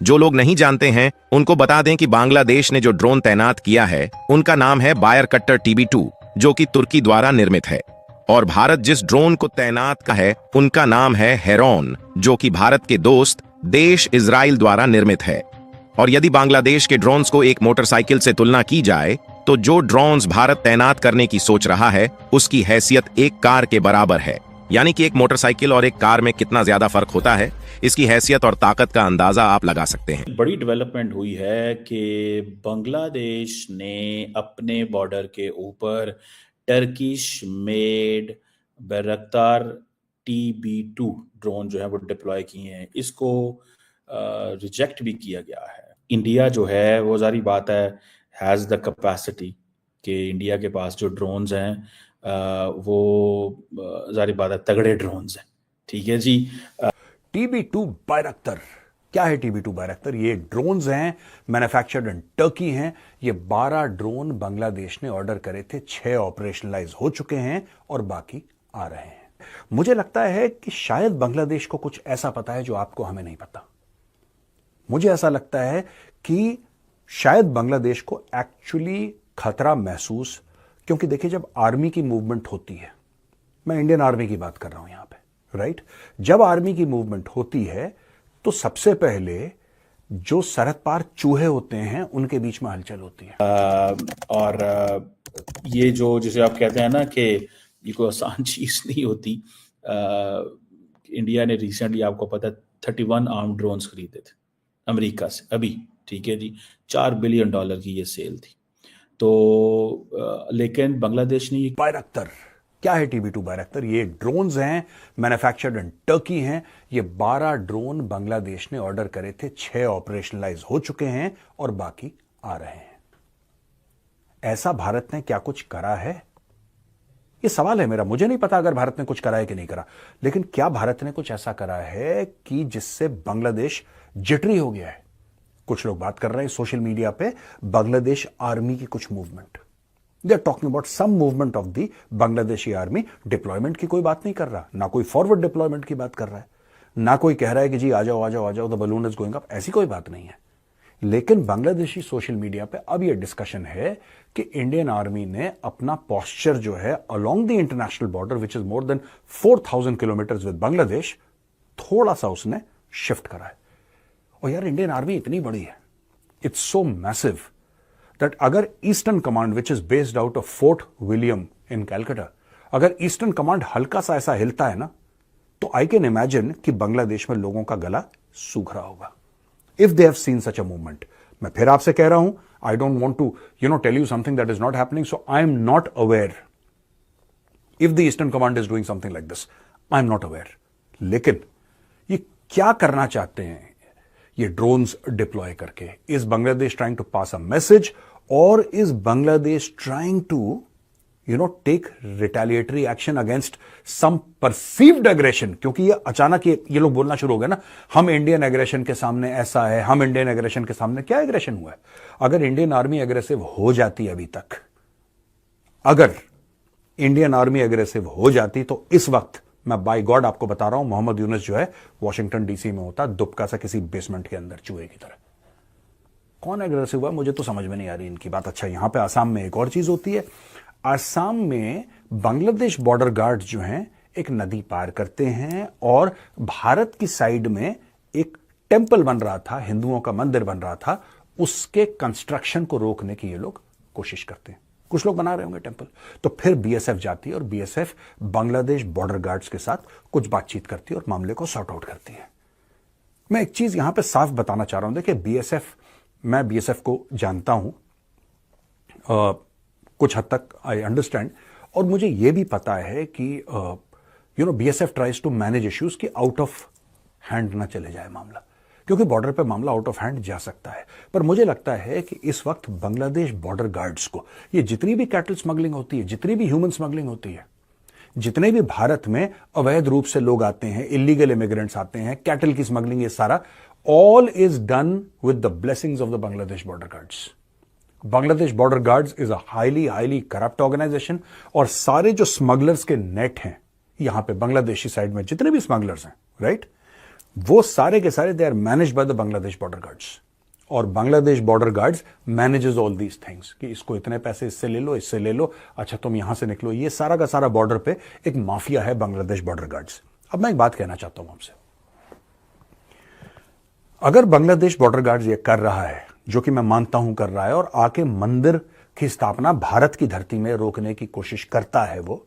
जो लोग नहीं जानते हैं उनको बता दें कि बांग्लादेश ने जो ड्रोन तैनात किया है उनका नाम है बायर कट्टर TB2, जो कि तुर्की द्वारा निर्मित है। और भारत जिस ड्रोन को तैनात का है उनका नाम है हेरॉन, जो कि भारत के दोस्त देश इजराइल द्वारा निर्मित है। और यदि बांग्लादेश के ड्रोन्स को एक मोटरसाइकिल से तुलना की जाए तो जो ड्रोन्स भारत तैनात करने की सोच रहा है उसकी हैसियत एक कार के बराबर है। यानी कि एक मोटरसाइकिल और एक कार में कितना ज्यादा फर्क होता है, इसकी हैसियत और ताकत का अंदाजा आप लगा सकते हैं। बड़ी डेवलपमेंट हुई है कि बांग्लादेश ने अपने बॉर्डर के ऊपर टर्किश मेड बैरक्तार TB2 ड्रोन जो है वो डिप्लॉय किए हैं। इसको रिजेक्ट भी किया गया है। इंडिया जो है वो जारी बात है हैज़ द कैपेसिटी कि इंडिया के पास जो ड्रोन्स हैं वो जारी बात है तगड़े ड्रोन्स हैं। ठीक है जी। TB2 बायरक्तर क्या है? TB2 बायरक्तर ये ड्रोन्स हैं, मैन्युफैक्चर्ड इन टर्की हैं। ये 12 ड्रोन बांग्लादेश ने ऑर्डर करे थे, 6 ऑपरेशनलाइज हो चुके हैं और बाकी आ रहे हैं। मुझे लगता है कि शायद बांग्लादेश को कुछ ऐसा पता है जो आपको हमें नहीं पता। मुझे ऐसा लगता है कि शायद बांग्लादेश को एक्चुअली खतरा महसूस, क्योंकि देखिए जब आर्मी की मूवमेंट होती है, मैं इंडियन आर्मी की बात कर रहा हूं यहां पे, राइट? जब आर्मी की मूवमेंट होती है तो सबसे पहले जो सरहद पार चूहे होते हैं उनके बीच में हलचल होती है। और ये जो जिसे आप कहते हैं ना कि ये कोई आसान चीज नहीं होती। इंडिया ने रिसेंटली आपको पता 31 आर्म ड्रोन्स खरीदे थे अमेरिका से अभी। ठीक है जी, $4 बिलियन की ये सेल थी। तो लेकिन बांग्लादेश ने ये बायरक्तर क्या है? TB2 बायरक्तर ये ड्रोन्स हैं, मैन्युफैक्चर्ड इन टर्की हैं। ये 12 ड्रोन बांग्लादेश ने ऑर्डर करे थे, 6 ऑपरेशनलाइज हो चुके हैं और बाकी आ रहे हैं। ऐसा भारत ने क्या कुछ करा है? ये सवाल है मेरा। मुझे नहीं पता अगर भारत ने कुछ करा है कि नहीं करा, लेकिन क्या भारत ने कुछ ऐसा करा है कि जिससे बांग्लादेश जिटरी हो गया है? कुछ लोग बात कर रहे हैं सोशल मीडिया पे बांग्लादेश आर्मी की कुछ movement. They are talking about some movement of the Bangladeshi army. Deployment की कोई बात नहीं कर रहा, ना कोई फॉरवर्ड डिप्लॉयमेंट की बात कर रहा है, ना कोई कह रहा है कि जी आ जाओ आ जाओ आ जाओ, the balloon is going up. ऐसी कोई बात नहीं है। लेकिन बांग्लादेशी सोशल मीडिया पे अब यह डिस्कशन है कि इंडियन आर्मी ने अपना पोस्चर जो है along the international border which is more than 4000 kilometre with Bangladesh, थोड़ा सा उसने शिफ्ट करा है। और यार इंडियन आर्मी इतनी बड़ी है, इट्स सो मैसिव दैट अगर eastern command which is based out of Fort William in Calcutta, अगर ईस्टर्न कमांड हल्का सा ऐसा हिलता है ना, तो आई कैन इमेजिन कि बांग्लादेश में लोगों का गला सूख रहा होगा if they have seen such a movement. मैं फिर आपसे कह रहा हूं, I don't want to tell you something that is not happening, so I am not aware if the eastern command is doing something like this. I am not aware. लेकिन ये क्या करना चाहते हैं ये ड्रोन्स डिप्लॉय करके? Is Bangladesh trying to pass a message और is Bangladesh trying to take retaliatory action against some perceived aggression? क्योंकि ये अचानक ये लोग बोलना शुरू हो गए ना, हम इंडियन एग्रेशन के सामने ऐसा है, हम इंडियन एग्रेशन के सामने। क्या एग्रेशन हुआ है? अगर इंडियन आर्मी एग्रेसिव हो जाती अभी तक, अगर इंडियन आर्मी एग्रेसिव हो जाती तो इस वक्त मैं बाय गॉड आपको बता रहा हूं, मोहम्मद यूनुस जो है वॉशिंगटन DC में होता, दुबका सा किसी बेसमेंट के अंदर चूहे की तरह। कौन एग्रेसिव हुआ मुझे तो समझ में नहीं आ रही इनकी बात। अच्छा, यहां पे आसाम में एक और चीज होती है। आसाम में बांग्लादेश बॉर्डर गार्ड जो हैं एक नदी पार करते हैं और भारत की साइड में एक टेंपल बन रहा था, हिंदुओं का मंदिर बन रहा था, उसके कंस्ट्रक्शन को रोकने की ये लोग कोशिश करते हैं। कुछ लोग बना रहे होंगे टेंपल, तो फिर BSF जाती है और BSF बांग्लादेश बॉर्डर गार्ड्स के साथ कुछ बातचीत करती है और मामले को सॉर्ट आउट करती है। मैं एक चीज यहां पे साफ बताना चाह रहा हूं, देखिए मैं BSF को जानता हूं, कुछ हद तक आई अंडरस्टैंड, और मुझे यह भी पता है कि BSF tries to manage issues कि आउट ऑफ हैंड ना चले जाए मामला, क्योंकि बॉर्डर पे मामला आउट ऑफ हैंड जा सकता है। पर मुझे लगता है कि इस वक्त बांग्लादेश बॉर्डर गार्ड्स को ये जितनी भी कैटल स्मगलिंग होती है, जितनी भी ह्यूमन स्मगलिंग होती है, जितने भी भारत में अवैध रूप से लोग आते हैं, इलीगल इमिग्रेंट्स आते हैं, कैटल की स्मगलिंग, ये सारा all is done with the blessings of the Bangladesh border guards. Bangladesh border guards is a highly corrupt organisation, और सारे जो स्मगलर्स के नेट हैं यहां पे बांग्लादेशी साइड में जितने भी स्मगलर्स हैं, राइट, वो सारे के सारे they are managed by the Bangladesh border guards, और Bangladesh border guards manages all these things कि इसको इतने पैसे इससे ले लो, इससे ले लो, अच्छा तुम यहां से निकलो। ये सारा का सारा बॉर्डर पे एक माफिया है बांग्लादेश बॉर्डर गार्ड्स। अब मैं एक बात कहना चाहता हूं आपसे, अगर बांग्लादेश बॉर्डर गार्ड्स ये कर रहा है, जो कि मैं मानता हूं कर रहा है, और आके मंदिर की स्थापना भारत की धरती में रोकने की कोशिश करता है वो,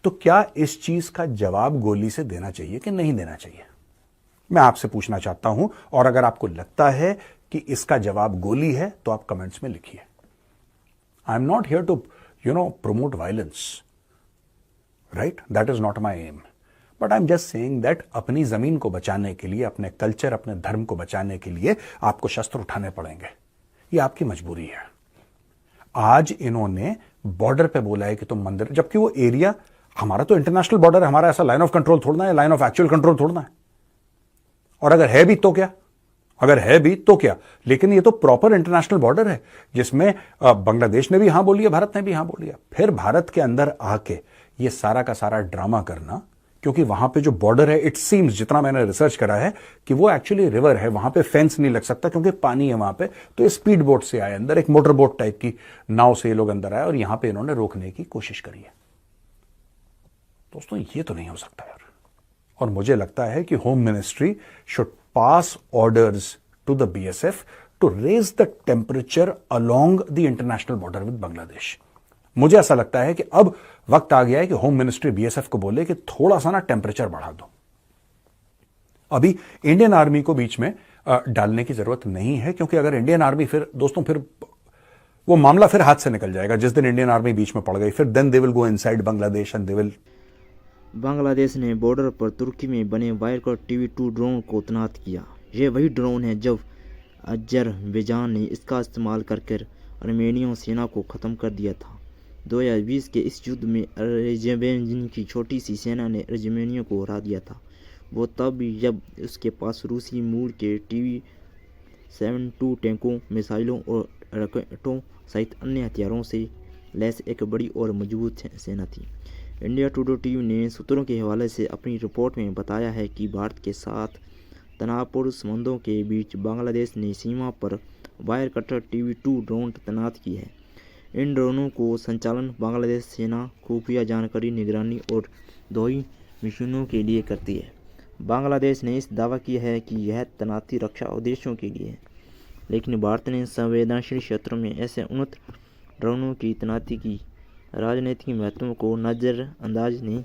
तो क्या इस चीज का जवाब गोली से देना चाहिए कि नहीं देना चाहिए? मैं आपसे पूछना चाहता हूं, और अगर आपको लगता है कि इसका जवाब गोली है तो आप कमेंट्स में लिखिए। I am not here to promote violence, right? That is not my aim, but I am just saying that अपनी जमीन को बचाने के लिए, अपने कल्चर, अपने धर्म को बचाने के लिए आपको शस्त्र उठाने पड़ेंगे। ये आपकी मजबूरी है। आज इन्होंने बॉर्डर पे बोला है कि तुम मंदिर, जबकि वो एरिया हमारा तो इंटरनेशनल बॉर्डर है, हमारा ऐसा लाइन ऑफ कंट्रोल थोड़ना है, लाइन ऑफ एक्चुअल कंट्रोल थोड़ना है। और अगर है भी तो क्या, अगर है भी तो क्या, लेकिन ये तो प्रॉपर इंटरनेशनल बॉर्डर है जिसमें बांग्लादेश ने भी हां बोल लिया, भारत ने भी हां बोल लिया। फिर भारत के अंदर आके ये सारा का सारा ड्रामा करना, क्योंकि वहां पे जो बॉर्डर है, इट सीम्स, जितना मैंने रिसर्च करा है, कि वो एक्चुअली रिवर है, वहां पे फेंस नहीं लग सकता क्योंकि पानी है वहां पे। तो ये स्पीड बोट से आए अंदर, एक मोटर बोट टाइप की नाव से ये लोग अंदर आए और यहां पे इन्होंने रोकने की कोशिश करी है। दोस्तों ये तो नहीं हो सकता यार। और मुझे लगता है कि home ministry should pass orders to the BSF to raise the temperature along the international border with Bangladesh. मुझे ऐसा लगता है कि अब वक्त आ गया है कि होम मिनिस्ट्री बीएसएफ को बोले कि थोड़ा सा ना टेम्परेचर बढ़ा दो। अभी इंडियन आर्मी को बीच में डालने की जरूरत नहीं है, क्योंकि अगर इंडियन आर्मी, फिर दोस्तों फिर वो मामला फिर हाथ से निकल जाएगा। जिस दिन इंडियन आर्मी बीच में पड़ गई, फिर then they will go inside Bangladesh and they will. Bangladesh ने बॉर्डर पर तुर्की में बने वायरकट TB2 ड्रोन को तैनात किया। ये वही ड्रोन है जब अजरबैजान ने इसका इस्तेमाल करके अर्मेनियन सेना को ख़त्म कर दिया था। 2020 के इस युद्ध में अजरबैजान की छोटी सी सेना ने अर्मेनिया को हरा दिया था। वो तब भी जब उसके पास रूसी मूल के TB72 टैंकों, मिसाइलों और रॉकेटों सहित अन्य हथियारों से लैस एक बड़ी और मजबूत सेना थी। इंडिया टुडे टीवी ने सूत्रों के हवाले से अपनी रिपोर्ट में बताया है कि भारत के साथ तनावपूर्ण संबंधों के बीच बांग्लादेश ने सीमा पर वायर कटर TB2 ड्रोन तैनात की है। इन ड्रोनों को संचालन बांग्लादेश सेना खुफिया जानकारी, निगरानी और दोहरी मिशनों के लिए करती है। बांग्लादेश ने इस दावा किया है कि यह तैनाती रक्षा उद्देश्यों के लिए है, लेकिन भारत ने संवेदनशील क्षेत्रों में ऐसे उन्नत ड्रोनों की तैनाती की राजनीतिक महत्व को नज़रअंदाज नहीं